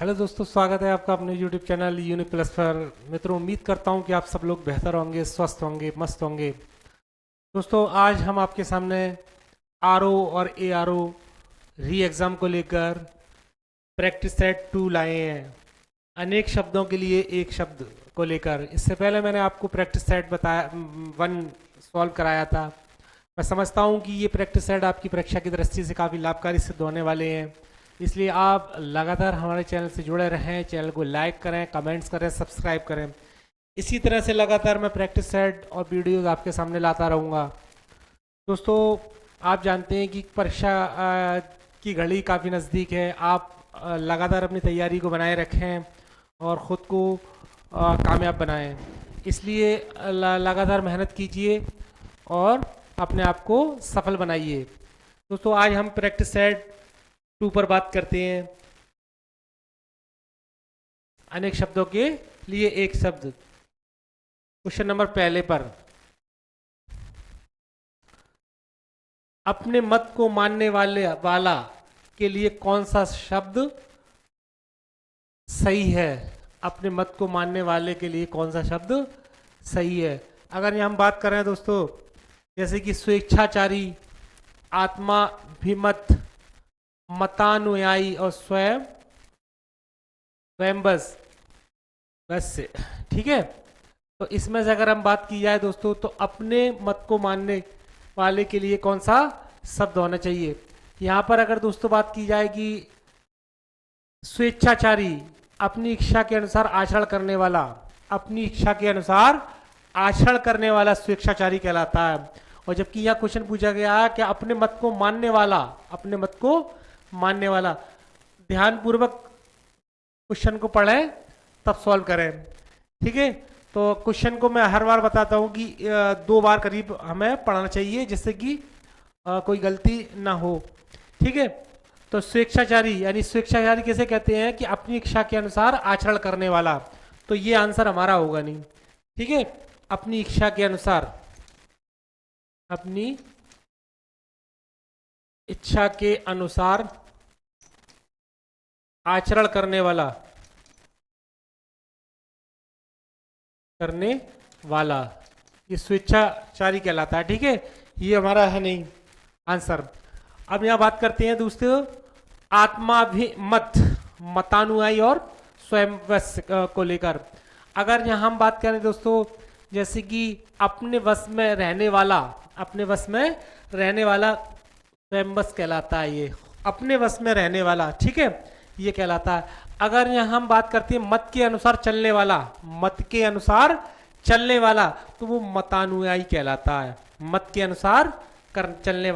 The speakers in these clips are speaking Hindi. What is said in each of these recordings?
हेलो दोस्तों, स्वागत है आपका अपने YouTube चैनल यूनि प्लस पर। मित्रों, उम्मीद करता हूं कि आप सब लोग बेहतर होंगे, स्वस्थ होंगे, मस्त होंगे। दोस्तों, आज हम आपके सामने आर ओ और ए आर ओ री एग्ज़ाम को लेकर प्रैक्टिस सेट 2 लाए हैं। अनेक शब्दों के लिए एक शब्द को लेकर। इससे पहले मैंने आपको प्रैक्टिस सेट बताया 1 सॉल्व कराया था। मैं समझता हूं कि ये प्रैक्टिस सेट आपकी परीक्षा की दृष्टि से काफ़ी लाभकारी सिद्ध होने वाले हैं। इसलिए आप लगातार हमारे चैनल से जुड़े रहें, चैनल को लाइक करें, कमेंट्स करें, सब्सक्राइब करें। इसी तरह से लगातार मैं प्रैक्टिस सेट और वीडियोज़ आपके सामने लाता रहूँगा। दोस्तों, आप जानते हैं कि परीक्षा की घड़ी काफ़ी नज़दीक है। आप लगातार अपनी तैयारी को बनाए रखें और ख़ुद को कामयाब बनाएं। इसलिए लगातार मेहनत कीजिए और अपने आप को सफल बनाइए। दोस्तों, आज हम प्रैक्टिस सेट 2 पर बात करते हैं। अनेक शब्दों के लिए एक शब्द। क्वेश्चन नंबर पहले पर, अपने मत को मानने वाला के लिए कौन सा शब्द सही है? अपने मत को मानने वाले के लिए कौन सा शब्द सही है? अगर यहाँ हम बात करें दोस्तों, जैसे कि स्वेच्छाचारी, आत्माभिमत, मतानुयायी और स्वयं बस से, ठीक है। तो इसमें से अगर हम बात की जाए दोस्तों, तो अपने मत को मानने वाले के लिए कौन सा शब्द होना चाहिए? यहाँ पर अगर दोस्तों बात की जाए कि स्वेच्छाचारी, अपनी इच्छा के अनुसार आचरण करने वाला, अपनी इच्छा के अनुसार आचरण करने वाला स्वेच्छाचारी कहलाता है। और जबकि यह क्वेश्चन पूछा गया है कि अपने मत को मानने वाला, अपने मत को मानने वाला। ध्यानपूर्वक क्वेश्चन को पढ़ें तब सॉल्व करें, ठीक है। तो क्वेश्चन को मैं हर बार बताता हूं कि 2 बार करीब हमें पढ़ना चाहिए, जिससे कि कोई गलती ना हो, ठीक है। तो स्वेच्छाचारी यानी स्वेच्छाचारी किसे कहते हैं? कि अपनी इच्छा के अनुसार आचरण करने वाला। तो ये आंसर हमारा होगा नहीं, ठीक है। अपनी इच्छा के अनुसार, अपनी इच्छा के अनुसार आचरण करने वाला, ये स्वेच्छाचारी कहलाता है, ठीक है। ये हमारा है नहीं आंसर। अब यहां बात करते हैं दोस्तों आत्माभिमत, मतानुयायी और स्वयं वश को लेकर। अगर यहां हम बात करें दोस्तों, जैसे कि अपने वश में रहने वाला, अपने वश में रहने वाला स्वयं वश कहलाता है। ये अपने वश में रहने वाला, ठीक है, ये कहलाता है। अगर यहाँ हम बात करते हैं मत के अनुसार चलने वाला, मत के अनुसार चलने वाला, तो वो मतानुयायी कहलाता है। मत के अनुसार चलने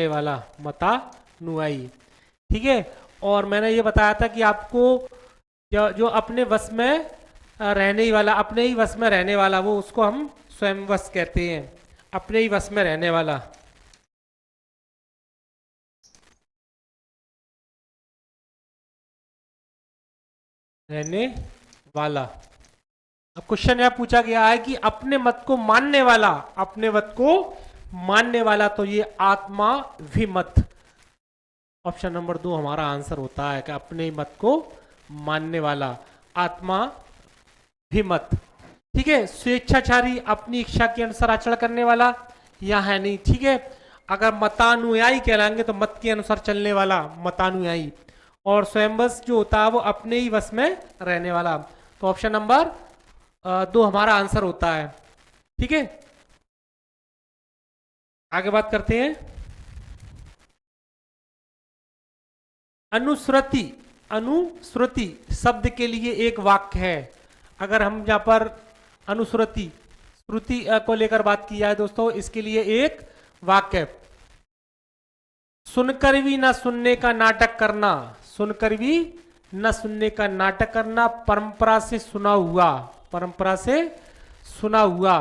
वाला, मतानुयायी, ठीक है। और मैंने ये बताया था कि आपको जो अपने वश में रहने वाला, अपने ही वश में रहने वाला, वो उसको हम स्वयं वश कहते हैं। अपने ही वश में रहने वाला, रहने वाला। अब क्वेश्चन यह पूछा गया है कि अपने मत को मानने वाला, अपने मत को मानने वाला, तो ये आत्माभिमत, ऑप्शन नंबर 2 हमारा आंसर होता है कि अपने मत को मानने वाला, आत्माभिमत, ठीक है। स्वेच्छाचारी, अपनी इच्छा के अनुसार आचरण करने वाला, यह है नहीं, ठीक है। अगर मतानुयायी कहलाएंगे तो मत के अनुसार चलने वाला, मतानुयायी। और स्वयंवश जो होता है वो अपने ही वश में रहने वाला। तो ऑप्शन नंबर 2 हमारा आंसर होता है, ठीक है। आगे बात करते हैं अनुश्रुति। अनुश्रुति शब्द के लिए एक वाक्य है। अगर हम यहाँ पर अनुश्रुति, श्रुति को लेकर बात की जाए दोस्तों, इसके लिए एक वाक्य, सुनकर भी न सुनने का नाटक करना, सुनकर भी न सुनने का नाटक करना, परंपरा से सुना हुआ, परंपरा से सुना हुआ,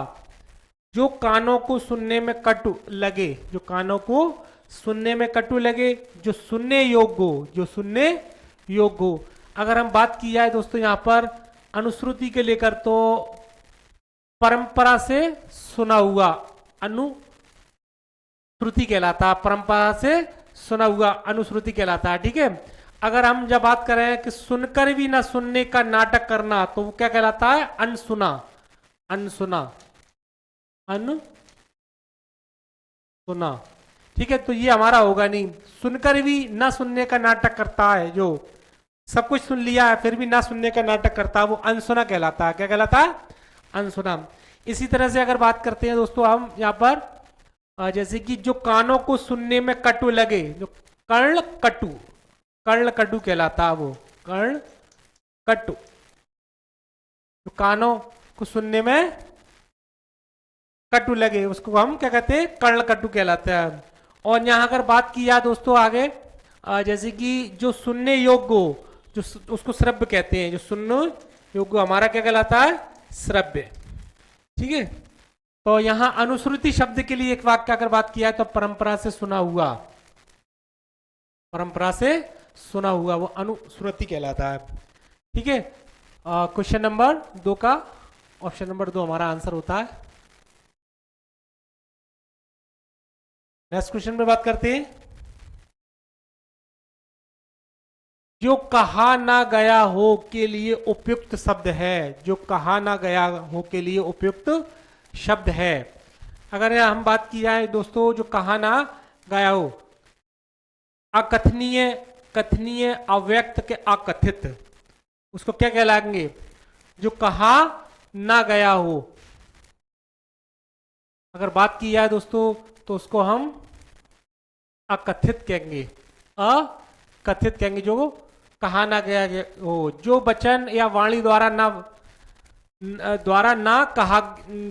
जो कानों को सुनने में कटु लगे, जो कानों को सुनने में कटु लगे, जो सुनने योग्य हो, जो सुनने योग्य हो। अगर हम बात की जाए दोस्तों यहाँ पर अनुश्रुति के लेकर, तो परंपरा से सुना हुआ, अनुश्रुति कहलाता है, परंपरा से सुना हुआ अनुश्रुति कहलाता है। ठीक है, अगर हम जब बात करें कि सुनकर भी ना सुनने का नाटक करना, तो वो क्या कहलाता है? अनसुना। अनसुना, अनसुना। ठीक है, तो ये हमारा होगा नहीं। सुनकर भी ना सुनने का नाटक करता है, जो सब कुछ सुन लिया है फिर भी ना सुनने का नाटक करता है, वो अनसुना कहलाता है। क्या कहलाता है? अनसुना। इसी तरह से अगर बात करते हैं दोस्तों हम यहाँ पर, जैसे कि जो कानों को सुनने में कटु लगे, जो कर्ण कटु, कर्ण कटु कहलाता है वो, कर्ण कटु। जो कानों को सुनने में कटु लगे उसको हम क्या कहते हैं? कर्ण कटु कहलाता है। और यहाँ अगर बात की जाए दोस्तों आगे, जैसे कि जो सुनने योग्य हो, जो उसको श्रव्य कहते हैं। जो सुनने योग्य हमारा क्या कहलाता है? श्रव्य। ठीक है, तो यहाँ अनुश्रुति शब्द के लिए एक वाक्य अगर बात किया तो परंपरा से सुना हुआ, परंपरा से सुना हुआ वो अनुश्रुति कहलाता है। ठीक है, क्वेश्चन नंबर 2 का ऑप्शन नंबर 2 हमारा आंसर होता है। नेक्स्ट क्वेश्चन में बात करते हैं। जो कहा ना गया हो के लिए उपयुक्त शब्द है, जो कहा ना गया हो के लिए उपयुक्त शब्द है। अगर हम बात की जाए दोस्तों, जो कहा ना गया हो, अकथनीय, कथनीय, अव्यक्त के अकथित, उसको क्या कहलाएंगे? जो कहा ना गया हो। अगर बात की जाए दोस्तों तो उसको हम अकथित कहेंगे, अकथित कहेंगे। जो कहा ना गया हो, जो वचन या वाणी द्वारा ना कहा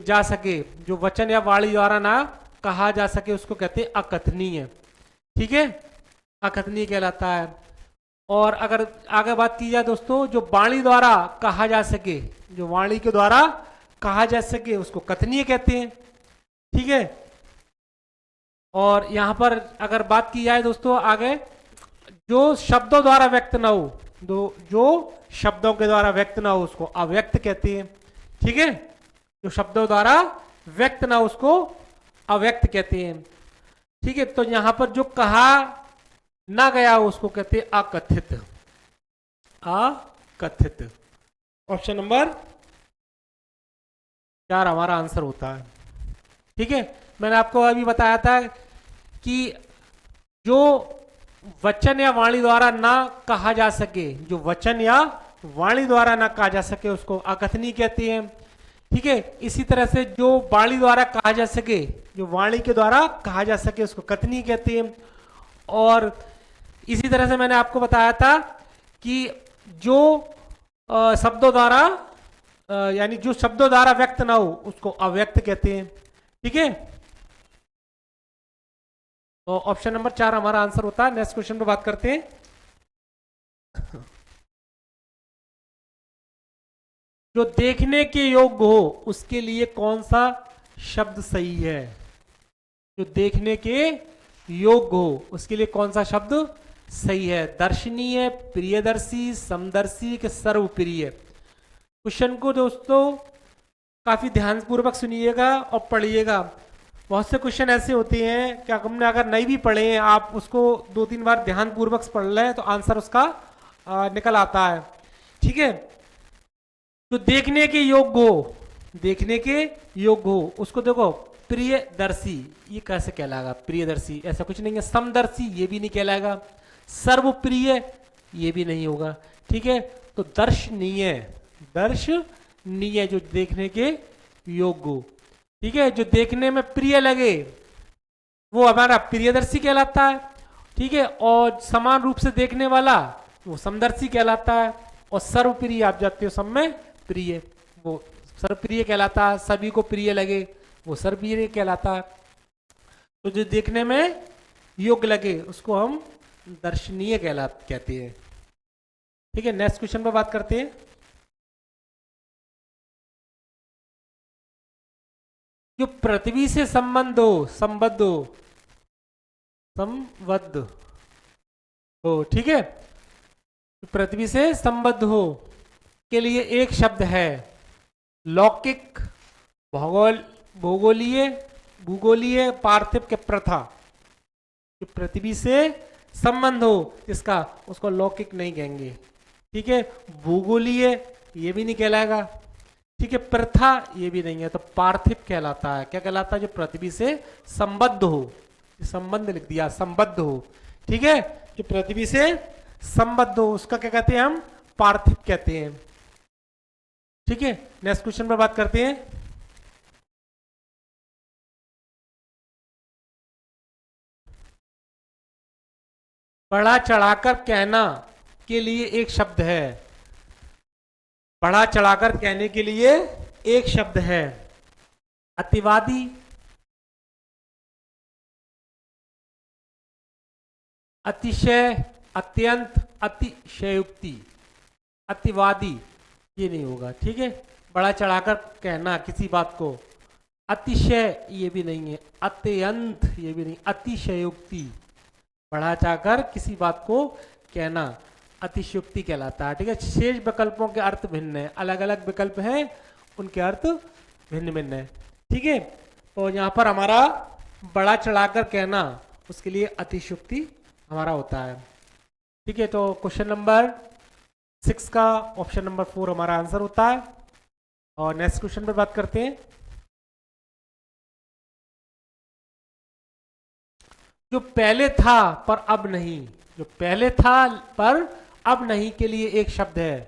जा सके, जो वचन या वाणी द्वारा ना कहा जा सके उसको कहते हैं अकथनीय। ठीक है, अकथनीय कहलाता है। और अगर आगे बात की जाए दोस्तों, जो वाणी द्वारा कहा जा सके, जो वाणी के द्वारा कहा जा सके उसको कथनीय कहते हैं। ठीक है, और यहां पर अगर बात की जाए दोस्तों आगे, जो शब्दों द्वारा व्यक्त ना हो, जो शब्दों के द्वारा व्यक्त ना हो उसको अव्यक्त कहते हैं। ठीक है, जो शब्दों द्वारा व्यक्त ना हो उसको अव्यक्त कहते हैं। ठीक है, तो यहां पर जो कहा ना गया हो उसको कहते हैं अकथित, अकथित। ऑप्शन नंबर 4 हमारा आंसर होता है। ठीक है, मैंने आपको अभी बताया था कि जो वचन या वाणी द्वारा ना कहा जा सके, जो वचन या वाणी द्वारा ना कहा जा सके उसको अकथनीय कहते हैं। ठीक है, इसी तरह से जो वाणी द्वारा कहा जा सके, जो वाणी के द्वारा कहा जा सके उसको कथनीय कहते हैं। और इसी तरह से मैंने आपको बताया था कि जो शब्दों द्वारा यानी जो शब्दों द्वारा व्यक्त ना हो उसको अव्यक्त कहते हैं। ठीक है, तो ऑप्शन नंबर 4 हमारा आंसर होता है। नेक्स्ट क्वेश्चन पे बात करते हैं। जो देखने के योग्य हो उसके लिए कौन सा शब्द सही है? जो देखने के योग्य हो उसके लिए कौन सा शब्द सही है? दर्शनीय, प्रियदर्शी, समदर्शी के सर्वप्रिय। क्वेश्चन को दोस्तों काफी ध्यानपूर्वक सुनिएगा और पढ़िएगा। बहुत से क्वेश्चन ऐसे होते हैं कि हमने अगर नहीं भी पढ़े हैं, आप उसको 2-3 बार ध्यानपूर्वक पढ़ लें तो आंसर उसका निकल आता है। ठीक है, तो देखने के योग्य हो, देखने के योग्य हो उसको देखो प्रियदर्शी, ये कैसे कहलाएगा? प्रियदर्शी ऐसा कुछ नहीं है। समदर्शी ये भी नहीं कहलाएगा। सर्वप्रिय ये भी नहीं होगा। ठीक है, तो दर्शनीय, दर्शनीय जो देखने के योग्य हो। ठीक है, जो देखने में प्रिय लगे वो हमारा प्रियदर्शी कहलाता है। ठीक है, और समान रूप से देखने वाला वो समदर्शी कहलाता है। और सर्वप्रिय आप जानते हो, सब में प्रिय, वो सर्वप्रिय कहलाता है। सभी को प्रिय लगे वो सर्वप्रिय कहलाता है। तो जो देखने में योग्य लगे उसको हम दर्शनीय कहते हैं। ठीक है, नेक्स्ट क्वेश्चन पर बात करते हैं। जो पृथ्वी से संबंध हो, संबद्ध हो, ठीक है, पृथ्वी से संबद्ध हो के लिए एक शब्द है। लौकिक, भूगोलीय, भूगोलीय पार्थिव के प्रथा, कि पृथ्वी से संबंध हो इसका, उसको लौकिक नहीं कहेंगे। ठीक है, भूगोलीय ये भी नहीं कहलाएगा। ठीक है, प्रथा ये भी नहीं है, तो पार्थिव कहलाता है। क्या कहलाता है? जो पृथ्वी से संबद्ध हो, संबंध लिख दिया, संबद्ध हो। ठीक है, जो पृथ्वी से संबद्ध हो उसका क्या कहते हैं? हम पार्थिव कहते हैं। ठीक है, नेक्स्ट क्वेश्चन पर बात करते हैं। बढ़ा चढ़ाकर कहना के लिए एक शब्द है। बढ़ा चढ़ाकर कहने के लिए एक शब्द है। अतिवादी, अतिशय, अत्यंत, अतिशयोक्ति। अतिवादी ये नहीं होगा। ठीक है, बढ़ा चढ़ाकर कहना किसी बात को। अतिशय ये भी नहीं है, अत्यंत ये भी नहीं, अतिशयोक्ति। बढ़ा चढ़ाकर किसी बात को कहना अतिशयोक्ति कहलाता है। ठीक है, शेष विकल्पों के अर्थ भिन्न है, अलग अलग विकल्प हैं, उनके अर्थ भिन्न भिन्न है। ठीक है, तो यहाँ पर हमारा बढ़ा चढ़ाकर कहना, उसके लिए अतिशयोक्ति हमारा होता है। ठीक है, तो क्वेश्चन नंबर 6 का ऑप्शन नंबर 4 हमारा आंसर होता है। और नेक्स्ट क्वेश्चन पे बात करते हैं। जो पहले था पर अब नहीं, जो पहले था पर अब नहीं के लिए एक शब्द है।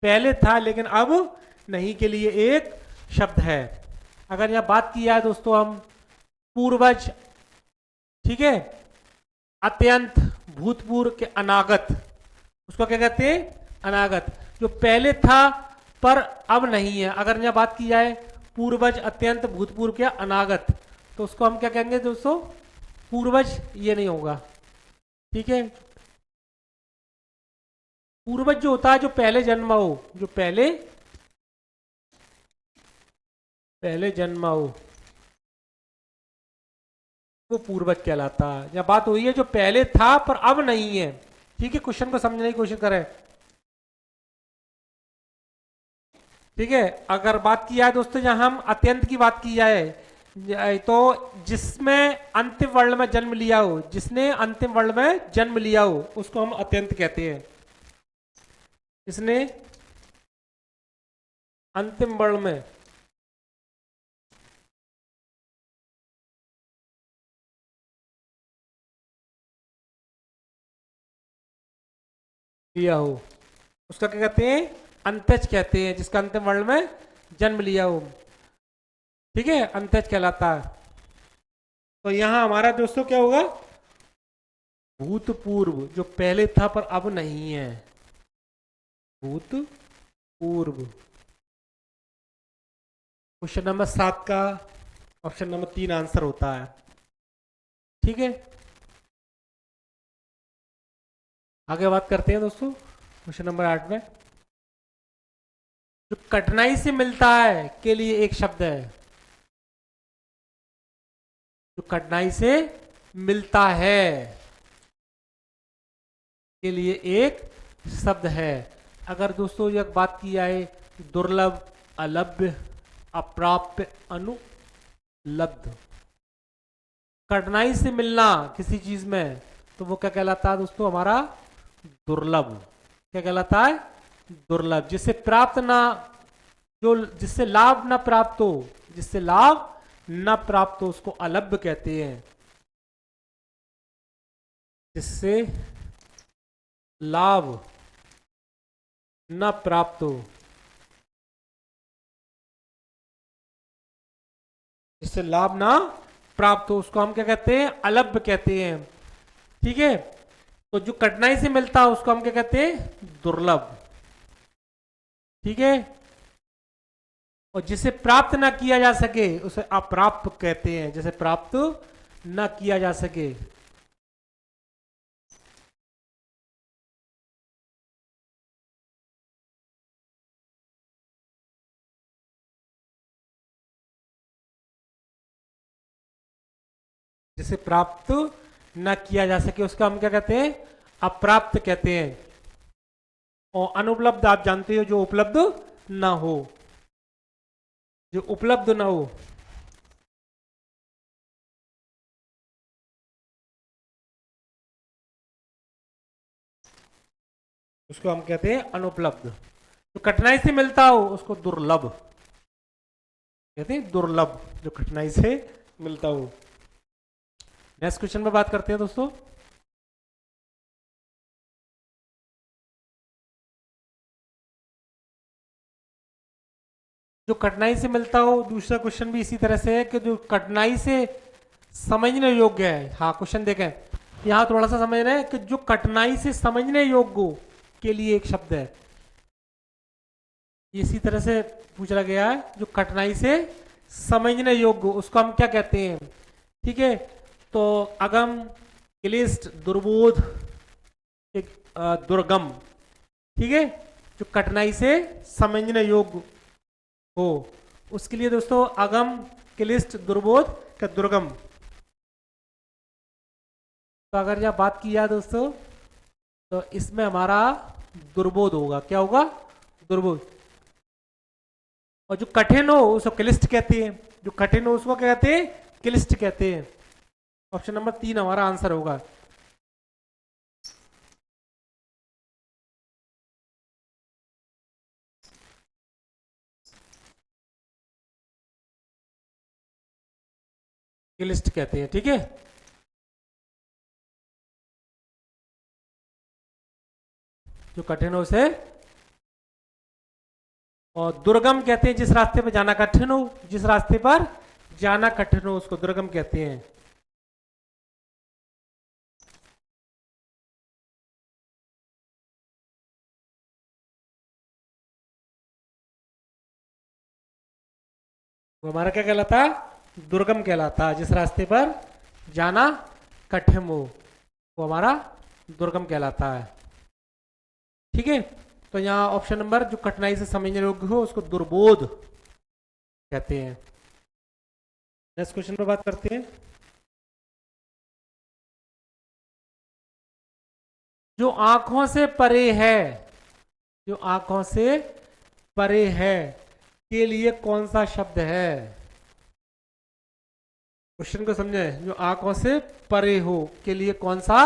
पहले था लेकिन अब नहीं के लिए एक शब्द है। अगर यह बात की जाए दोस्तों हम पूर्वज, ठीक है, अत्यंत, भूतपूर्व के अनागत, उसको क्या कहते हैं? अनागत। जो पहले था पर अब नहीं है, अगर यह बात की जाए पूर्वज, अत्यंत, भूतपूर्व के अनागत, तो उसको हम क्या कहेंगे दोस्तों? पूर्वज ये नहीं होगा। ठीक है, पूर्वज जो होता है जो पहले जन्मा हो, जो पहले जन्मा हो, वो पूर्वज कहलाता है। यह बात हुई है जो पहले था पर अब नहीं है। ठीक है, क्वेश्चन को समझने की कोशिश करें। ठीक है, अगर बात की जाए दोस्तों, जहां हम अत्यंत की बात की जाए, तो जिसमें अंतिम वर्ण में जन्म लिया हो, जिसने अंतिम वर्ण में जन्म लिया हो, उसको हम अत्यंत कहते हैं। जिसने अंतिम वर्ण में लिया हो, उसका क्या कहते हैं? अंत्यज कहते हैं, जिसका अंतिम वर्ण में जन्म लिया हो। ठीक है, अंत्यज कहलाता है। तो यहां हमारा दोस्तों क्या होगा? भूतपूर्व, जो पहले था पर अब नहीं है, भूतपूर्व। क्वेश्चन नंबर 7 का ऑप्शन नंबर 3 आंसर होता है। ठीक है, आगे बात करते हैं दोस्तों क्वेश्चन नंबर 8 में। जो कठिनाई से मिलता है के लिए एक शब्द है। जो कठिनाई से मिलता है के लिए एक शब्द है। अगर दोस्तों यह बात की जाए दुर्लभ, अलभ्य, अप्राप्य, अनुलब्ध, कठिनाई से मिलना किसी चीज में, तो वो क्या कहलाता है दोस्तों? हमारा दुर्लभ। क्या कहलाता है? दुर्लभ। जिससे प्राप्त ना, जो जिससे लाभ ना प्राप्त हो, जिससे लाभ ना प्राप्त हो, उसको अलभ्य कहते हैं। जिससे लाभ न प्राप्त हो, जिससे लाभ ना प्राप्त हो, उसको हम क्या कहते हैं? अलभ्य कहते हैं। ठीक है, तो जो कठिनाई से मिलता है उसको हम क्या कहते हैं? दुर्लभ। ठीक है, और जिसे प्राप्त ना किया जा सके उसे अप्राप्त कहते हैं। जिसे प्राप्त ना किया जा सके, जिसे प्राप्त न किया जा सके, उसका हम क्या कहते हैं? अप्राप्त कहते हैं। और अनुपलब्ध आप जानते हो, जो उपलब्ध ना हो, जो उपलब्ध ना हो, उसको हम कहते हैं अनुपलब्ध। जो कठिनाई से मिलता हो उसको दुर्लभ कहते हैं, दुर्लभ जो कठिनाई से मिलता हो। नेक्स्ट क्वेश्चन पे बात करते हैं दोस्तों। जो कठिनाई से मिलता हो, दूसरा क्वेश्चन भी इसी तरह से है कि जो कठिनाई से समझने योग्य है। हाँ क्वेश्चन देखें, यहां थोड़ा सा समझ रहे हैं कि जो कठिनाई से समझने योग्य के लिए एक शब्द है, इसी तरह से पूछा गया है। जो कठिनाई से समझने योग्य उसको हम क्या कहते हैं? ठीक है, तो अगम, क्लिष्ट, दुर्बोध, दुर्गम। ठीक है, जो कठिनाई से समझने योग्य हो उसके लिए दोस्तों अगम, क्लिष्ट, दुर्बोध का दुर्गम। तो अगर यह बात की जाए दोस्तों तो इसमें हमारा दुर्बोध होगा। क्या होगा? दुर्बोध। और जो कठिन हो उसको क्लिष्ट कहते हैं। जो कठिन हो उसको क्या कहते हैं? क्लिष्ट कहते हैं। ऑप्शन नंबर 3 हमारा आंसर होगा। क्लिष्ट कहते हैं। ठीक है, जो कठिन हो उसे, और दुर्गम कहते हैं जिस रास्ते पर जाना कठिन हो। जिस रास्ते पर जाना कठिन हो उसको दुर्गम कहते हैं। वो हमारा क्या कहलाता? दुर्गम कहलाता। जिस रास्ते पर जाना कठिन हो वो हमारा दुर्गम कहलाता है। ठीक है, तो यहाँ ऑप्शन नंबर जो कठिनाई से समझने योग्य हो उसको दुर्बोध कहते हैं। नेक्स्ट क्वेश्चन पर बात करते हैं। जो आंखों से परे है, जो आंखों से परे है के लिए कौन सा शब्द है? क्वेश्चन को समझे। जो आंखों से परे हो के लिए कौन सा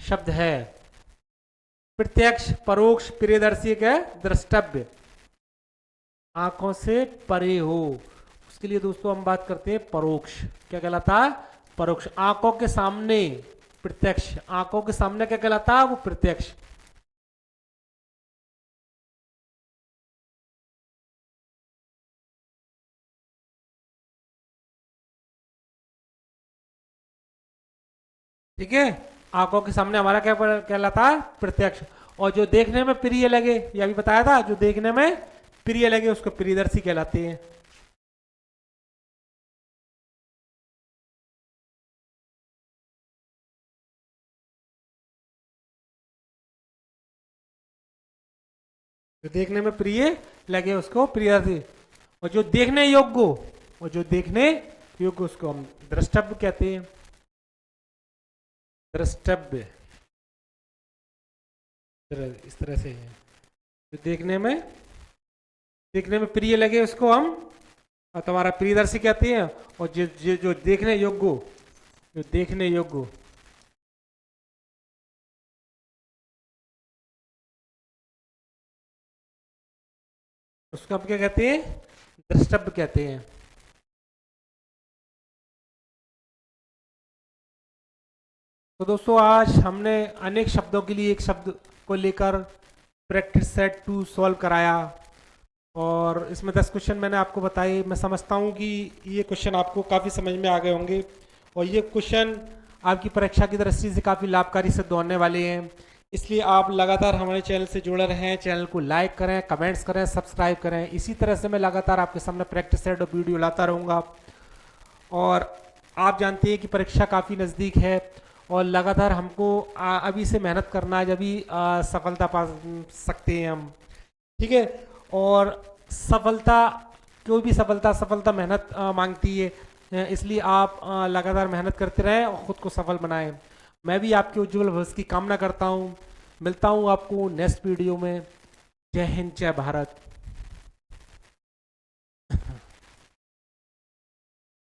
शब्द है? प्रत्यक्ष, परोक्ष, प्रियदर्शी है, द्रष्टव्य। आंखों से परे हो उसके लिए दोस्तों हम बात करते हैं परोक्ष। क्या कहलाता है? परोक्ष। आंखों के सामने प्रत्यक्ष। आंखों के सामने क्या कहलाता है? वो प्रत्यक्ष। ठीक है, आंखों के सामने हमारा क्या कहलाता है? प्रत्यक्ष। और जो देखने में प्रिय लगे, ये अभी बताया था, जो देखने में प्रिय लगे उसको प्रियदर्शी कहलाते हैं। जो देखने में प्रिय लगे उसको प्रियदर्शी। और जो देखने योग्य, और जो देखने योग्य उसको हम द्रष्टव्य कहते हैं। द्रष्टव्य इस तरह से है। जो देखने में प्रिय लगे उसको हम तुम्हारा प्रियदर्शी कहते हैं। और जो देखने योग्य, जो देखने योग्य उसको हम क्या कहते हैं? द्रष्टव्य कहते हैं। तो दोस्तों आज हमने अनेक शब्दों के लिए एक शब्द को लेकर प्रैक्टिस सेट 2 सॉल्व कराया, और इसमें 10 क्वेश्चन मैंने आपको बताए। मैं समझता हूँ कि ये क्वेश्चन आपको काफ़ी समझ में आ गए होंगे, और ये क्वेश्चन आपकी परीक्षा की दृष्टि से काफ़ी लाभकारी सिद्ध होने वाले हैं। इसलिए आप लगातार हमारे चैनल से जुड़े रहें। चैनल को लाइक करें, कमेंट्स करें, सब्सक्राइब करें। इसी तरह से मैं लगातार आपके सामने प्रैक्टिस सेट और वीडियो लाता रहूँगा। और आप जानते हैं कि परीक्षा काफ़ी नज़दीक है, और लगातार हमको अभी से मेहनत करना है, जब भी सफलता पा सकते हैं हम। ठीक है, और सफलता, कोई भी सफलता मेहनत मांगती है। इसलिए आप लगातार मेहनत करते रहें और ख़ुद को सफल बनाएं। मैं भी आपके उज्जवल भविष्य की कामना करता हूँ। मिलता हूँ आपको नेक्स्ट वीडियो में। जय हिंद, जय भारत।